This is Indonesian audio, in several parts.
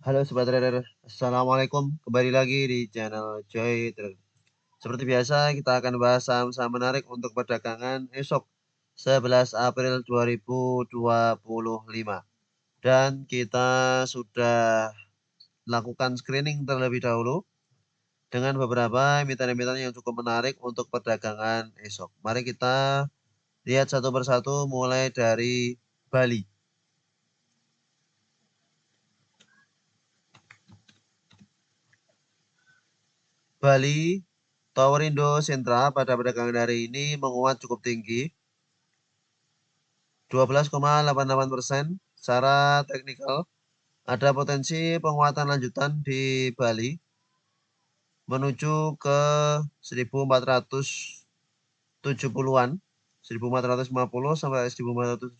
Halo Sobat Trader, Assalamualaikum. Kembali lagi di channel Joy Trader. Seperti biasa, kita akan bahas saham-saham menarik untuk perdagangan esok 11 April 2025. Dan kita sudah lakukan screening terlebih dahulu dengan beberapa emiten-emiten yang cukup menarik untuk perdagangan esok. Mari kita lihat satu persatu mulai dari Bali. Bali Towerindo Sentra pada perdagangan hari ini menguat cukup tinggi 12,88%. Secara teknikal ada potensi penguatan lanjutan di Bali menuju ke 1470-an, 1450 sampai 1470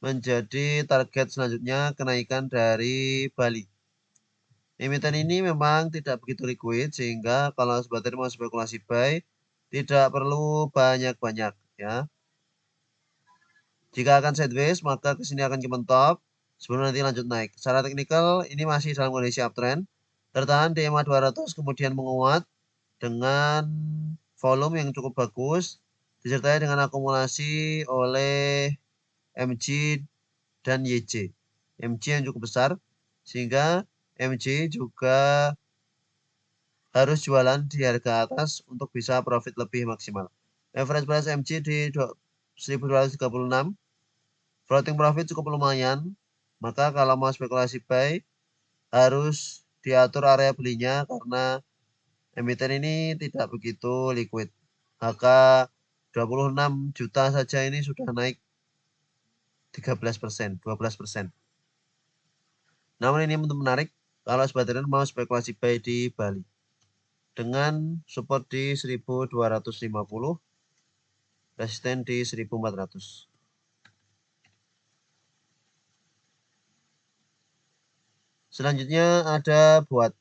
menjadi target selanjutnya kenaikan dari Bali. Emiten ini memang tidak begitu liquid sehingga kalau sobat trader mau spekulasi buy tidak perlu banyak-banyak ya. Jika akan sideways maka kesini akan ke mentok sebelum nanti lanjut naik. Secara teknikal ini masih dalam kondisi uptrend, tertahan di EMA 200 kemudian menguat dengan volume yang cukup bagus disertai dengan akumulasi oleh MG dan YJ. MG yang cukup besar sehingga MG juga harus jualan di harga atas untuk bisa profit lebih maksimal. Average price MG di 1236. Floating profit cukup lumayan, maka kalau mau spekulasi buy harus diatur area belinya karena emiten ini tidak begitu liquid. HK 26 juta saja ini sudah naik 13%, 12%. Namun ini untuk menarik kalau sobat trader mau spekulasi buy di Bali. Dengan support di 1250, resisten di 1400. Selanjutnya ada Boat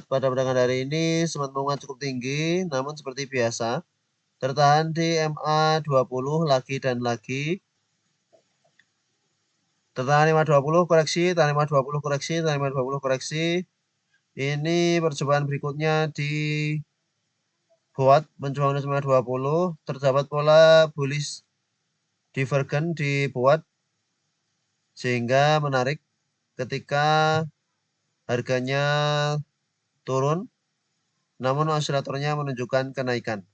pada perdagangan hari ini sempat menguat cukup tinggi, namun seperti biasa tertahan di MA 20 lagi dan lagi. Tertahan 520 koreksi, tahan 520 koreksi, tahan 520 koreksi. Ini percobaan berikutnya di Boat mencoba untuk 520, terdapat pola bullish divergen di Boat sehingga menarik ketika harganya turun namun osilatornya menunjukkan kenaikan.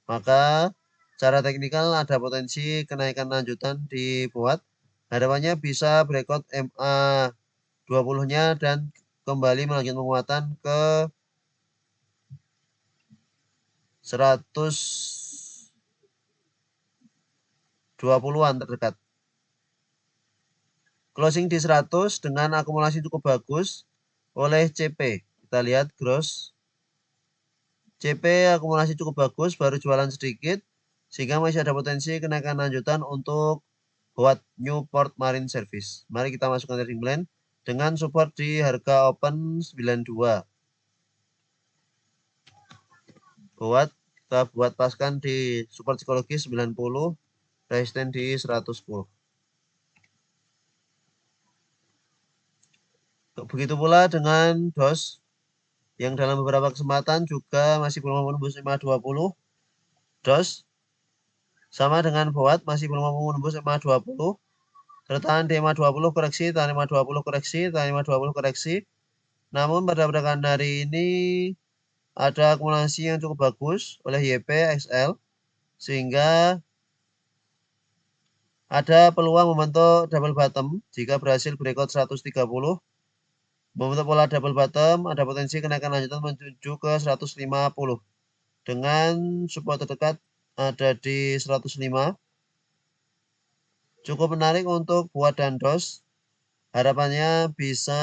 Maka secara teknikal ada potensi kenaikan lanjutan di Boat. Harapannya bisa breakout MA 20-nya dan kembali melanjutkan penguatan ke 120-an terdekat. Closing di 100 dengan akumulasi cukup bagus oleh CP. Kita lihat gross. CP akumulasi cukup bagus, baru jualan sedikit, sehingga masih ada potensi kenaikan lanjutan untuk buat Newport Marine Service. Mari kita masukkan trading plan dengan support di harga open 92. Kita buat paskan di support psikologis 90, resisten di 110. Begitu pula dengan DOS yang dalam beberapa kesempatan juga masih belum menembus 520. DOS sama dengan Boat masih belum menembus 520. Tertahan di 520 koreksi, tahan 520 koreksi, tahan 520 koreksi. Namun pada perdagangan hari ini ada akumulasi yang cukup bagus oleh YP XL sehingga ada peluang membentuk double bottom jika berhasil breakout 130. Membentuk pola double bottom, ada potensi kenaikan lanjutan menuju ke 150. Dengan support terdekat ada di 105. Cukup menarik untuk Boat dan DOS. Harapannya bisa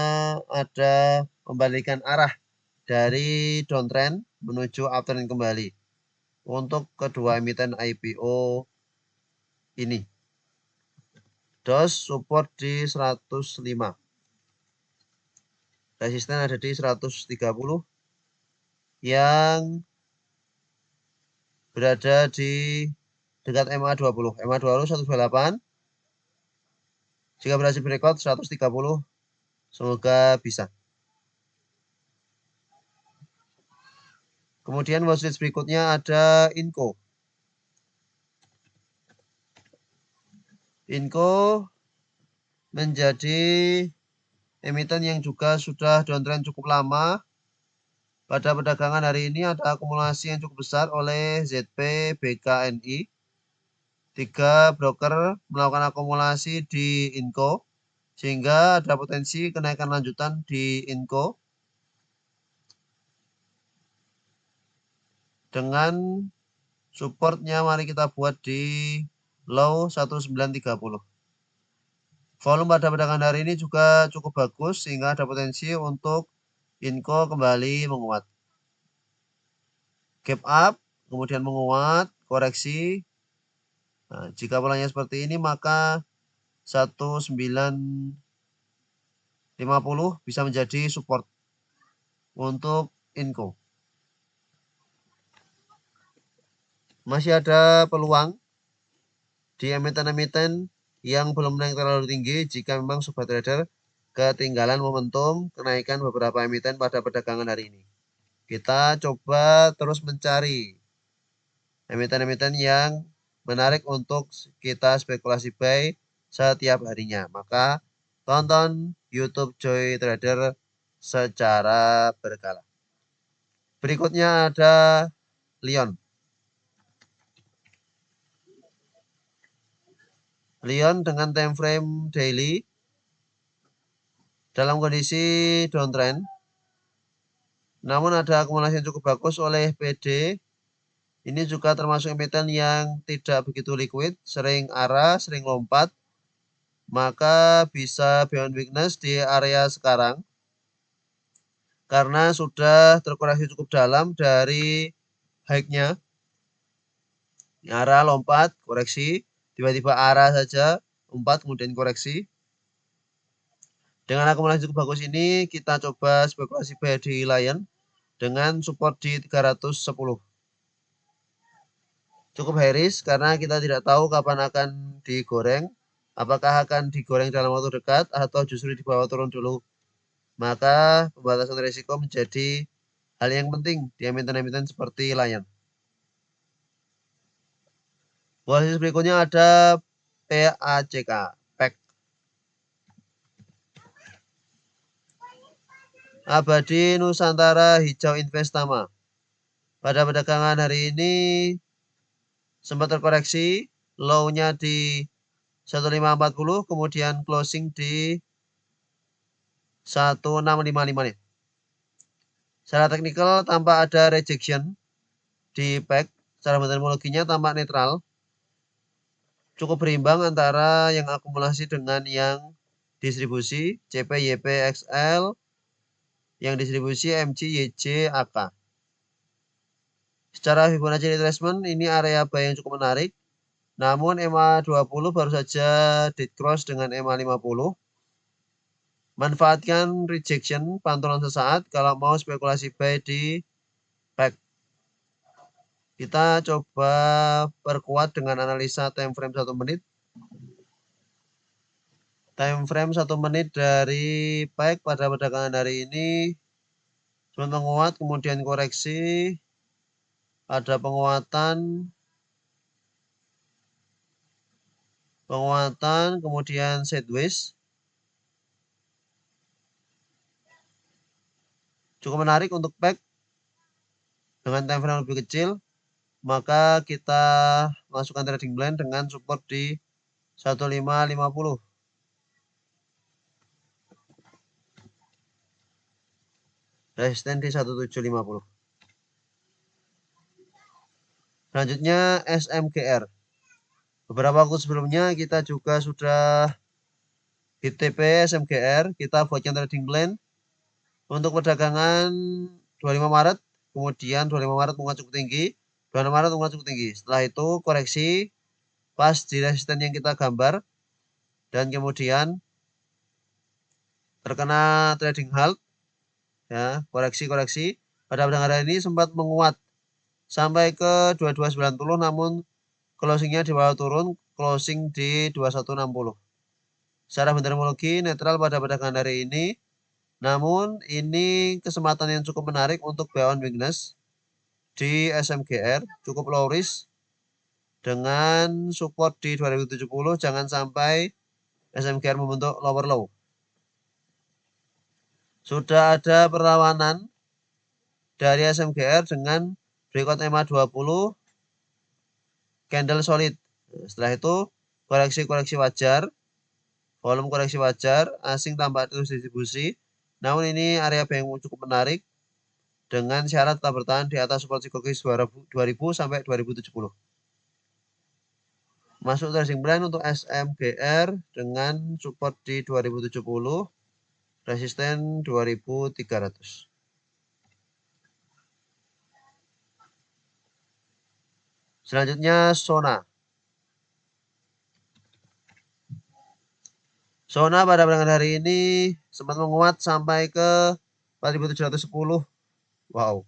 ada pembalikan arah dari downtrend menuju uptrend kembali untuk kedua emiten IPO ini. DOS support di 105. Resisten ada di 130 yang berada di dekat MA 20. MA 20 128. Jika berhasil breakout 130 Semoga bisa. Kemudian watchlist berikutnya ada Inco. Inco menjadi emiten yang juga sudah downtrend cukup lama. Pada perdagangan hari ini ada akumulasi yang cukup besar oleh ZP, BKNI. 3 broker melakukan akumulasi di Inco, sehingga ada potensi kenaikan lanjutan di Inco dengan supportnya mari kita buat di low 1930. Volume pada perdagangan hari ini juga cukup bagus sehingga ada potensi untuk Inco kembali menguat. Gap up, kemudian menguat, koreksi. Nah, jika polanya seperti ini maka 1950 bisa menjadi support untuk Inco. Masih ada peluang di emiten-emiten yang belum naik terlalu tinggi jika memang sobat trader ketinggalan momentum kenaikan beberapa emiten pada perdagangan hari ini. Kita coba terus mencari emiten-emiten yang menarik untuk kita spekulasi buy setiap harinya. Maka tonton YouTube Joy Trader secara berkala. Berikutnya ada Lion. Lion dengan time frame daily dalam kondisi downtrend. Namun ada akumulasi yang cukup bagus oleh PD. Ini juga termasuk emiten yang tidak begitu liquid, sering arah, sering lompat. Maka bisa beyond weakness di area sekarang. Karena sudah terkoreksi cukup dalam dari high-nya. Arah, lompat, koreksi. Tiba-tiba arah saja, lompat, kemudian koreksi. Dengan akumulasi cukup bagus ini, kita coba spekulasi buy di Lion dengan support di 310. Cukup high risk karena kita tidak tahu kapan akan digoreng. Apakah akan digoreng dalam waktu dekat atau justru dibawa turun dulu. Maka pembatasan risiko menjadi hal yang penting di emiten-emiten seperti Lion. Posisi berikutnya ada PACK. Abadi Nusantara Hijau Investama. Pada perdagangan hari ini sempat terkoreksi, low-nya di 1540, kemudian closing di 1655 nih. Secara teknikal tampak ada rejection di PACK, secara metodologinya tampak netral. Cukup berimbang antara yang akumulasi dengan yang distribusi CP, YP, XL, yang distribusi MC, YJ, AK. Secara Fibonacci retracement ini area buy yang cukup menarik. Namun EMA 20 baru saja dead cross dengan EMA 50. Manfaatkan rejection pantulan sesaat kalau mau spekulasi buy di PACK. Kita coba perkuat dengan analisa time frame 1 menit. Time frame 1 menit dari PACK pada perdagangan hari ini sempat menguat, kemudian koreksi. Ada penguatan, kemudian sideways. Cukup menarik untuk PACK dengan time frame lebih kecil. Maka kita masukkan trading plan dengan support di 1550. Resisten di 1750. Selanjutnya SMGR. Beberapa waktu sebelumnya kita juga sudah hit TP SMGR. Kita buatkan trading plan untuk perdagangan 25 Maret. Kemudian 25 Maret menguat cukup tinggi. 26 Maret menguat cukup tinggi. Setelah itu koreksi pas di resisten yang kita gambar. Dan kemudian terkena trading halt. Ya, koreksi. Pada perdagangan hari ini sempat menguat sampai ke 2290, namun closingnya di bawah turun, closing di 2160. Secara fundamentologi netral pada perdagangan hari ini. Namun ini kesempatan yang cukup menarik untuk buy on weakness di SMGR, cukup low risk dengan support di 2070. Jangan sampai SMGR membentuk lower low. Sudah ada perlawanan dari SMGR dengan breakout EMA 20 candle solid. Setelah itu koreksi wajar, volume koreksi wajar, asing tampak terus distribusi. Namun ini area yang cukup menarik dengan syarat tetap bertahan di atas support psikologis 2000 sampai 2070. Masuk trading plan untuk SMGR dengan support di 2070, resisten 2300. Selanjutnya Sona. Sona pada perdagangan hari ini sempat menguat sampai ke 4710. Wow.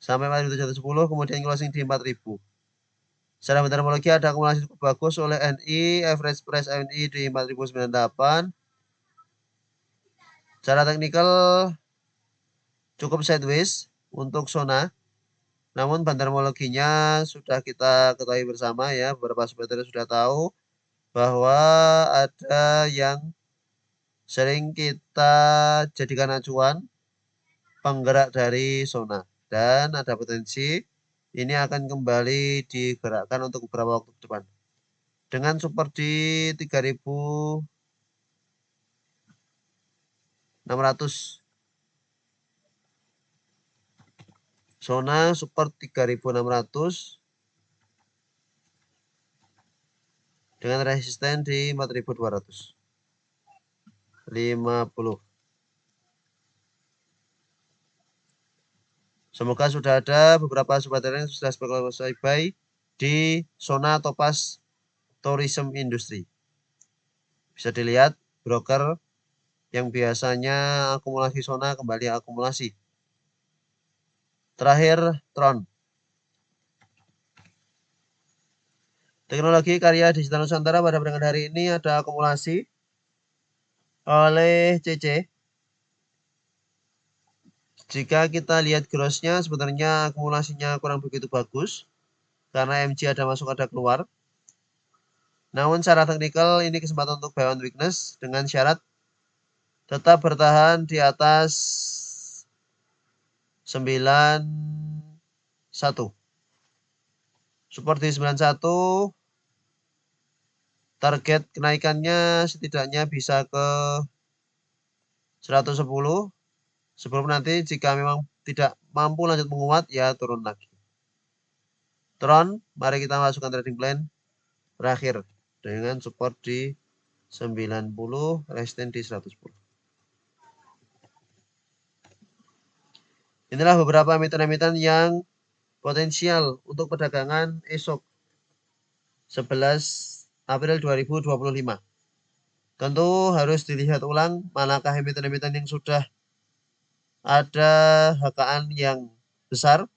Sampai 4710 kemudian closing di 4000. Secara fundamentologi ada akumulasi cukup bagus oleh NI, average price NI di 4098. Secara teknikal cukup sideways untuk Sona. Namun fundamentologinya sudah kita ketahui bersama ya, beberapa sobat sudah tahu bahwa ada yang sering kita jadikan acuan penggerak dari Sona dan ada potensi ini akan kembali digerakkan untuk beberapa waktu ke depan dengan support di 3600. Sona support 3600 dengan resisten di 4250. Semoga sudah ada beberapa sobat yang sudah spekulasi buy di Sona Topaz Tourism Industry. Bisa dilihat broker yang biasanya akumulasi Sona kembali akumulasi. Terakhir Tron. Teknologi karya digital Nusantara pada perdagangan hari ini ada akumulasi oleh CC. Jika kita lihat grossnya sebenarnya akumulasinya kurang begitu bagus karena MG ada masuk ada keluar. Namun secara teknikal ini kesempatan untuk buy on weakness dengan syarat tetap bertahan di atas 91. Support di 91. Target kenaikannya setidaknya bisa ke 110. Sebelum nanti jika memang tidak mampu lanjut menguat ya turun lagi. Tron, mari kita masukkan trading plan terakhir dengan support di 90, resisten di 110. Inilah beberapa emiten-emiten yang potensial untuk perdagangan esok 11 April 2025. Tentu harus dilihat ulang manakah emiten-emiten yang sudah ada HKAN yang besar.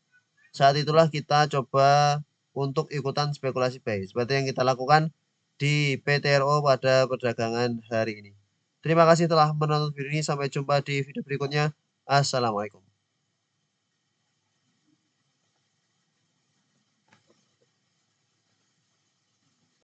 Saat itulah kita coba untuk ikutan spekulasi buy seperti yang kita lakukan di PTRO pada perdagangan hari ini. Terima kasih telah menonton video ini. Sampai jumpa di video berikutnya. Assalamualaikum.